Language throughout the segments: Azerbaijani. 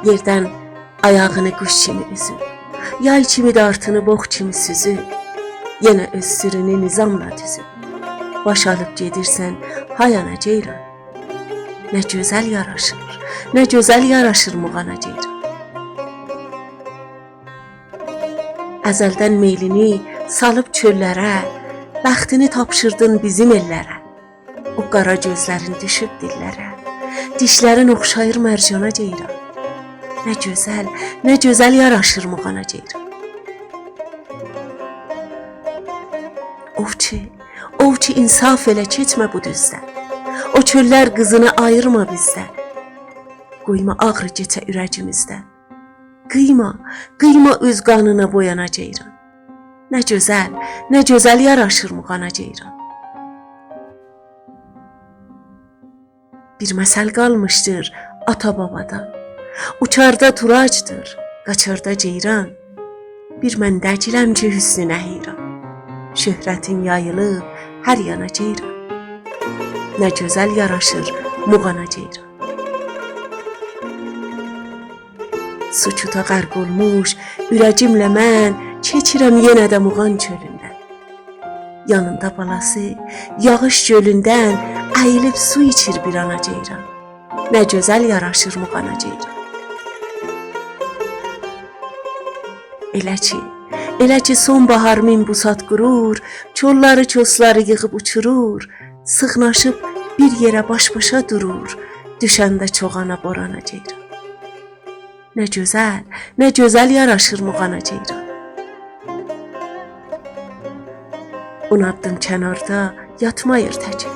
Yerdən ayağını quş kimi üzür, yay kimi dartını boğ kimi süzür, yenə öz sürünü nizamla düzür. Baş alıb gedirsən, hay ana ceyran. Nə gözəl yaraşır, nə gözəl yaraşır muğana ceyran. Əzəldən meylini salıb çöllərə, bəxtini tapşırdın bizim ellərə. O qara gözlərin düşüb dillərə, dişlərin oxşayır mərcana ceyran. Nə gözəl yaraşır muğana ceyran. Ovçu insaf elə keçmə bu düzdən. O çöllər qızını ayırma bizdən. Qoyma ağrı keçə ürəcimizdən. Qıyma öz qanına boyana ceyran. Nə gözəl yaraşır muğana ceyran. Bir məsəl qalmışdır ata babadan. Uçarda turacdır, qaçarda ceyran. Bir mən dəciləm ki hüsnünə heyran. Şöhrətin yayılıb hər yana ceyran. Nə gözəl yaraşır muğana ceyran. Suçuta qərq olmuş ürəcimlə mən keçirəm yenə də muğan çölündən. Yanında balası yağış gölündən əyilib su içir bir ana ceyran. Nə gözəl yaraşır muğana ceyran. Elə ki sonbahar min busat qurur, çolları çosları yığıb uçurur, sıxnaşıb bir yerə baş-başa durur, düşəndə çoğana borana ceyran. Nə gözəl yaraşır muğana ceyran. 10 addım kənarda yatmayır təki.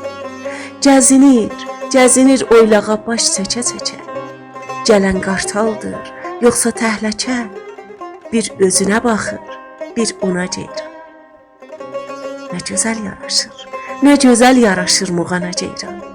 Gəzinir oylağa baş çəkə-çəkə. Gələn qartaldır, yoxsa təhləkə. Bir özünə baxır, bir ona ceyran. Nə gözəl yaraşır muğana ceyran.